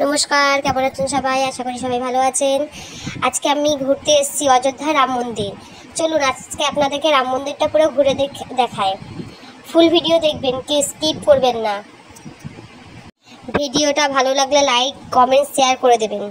নমস্কার, কেমন আছেন সবাই? আশা করি সবাই ভালো আছেন। আজকে আমি ঘুরতে এসেছি অযোধ্যা রাম মন্দির। চলুন আজকে আপনাদেরকে রাম মন্দিরটা পুরো ঘুরে দেখায়। ফুল ভিডিও দেখবেন, কেউ স্কিপ করবেন না। ভিডিওটা ভালো লাগলে লাইক, কমেন্ট, শেয়ার করে দেবেন।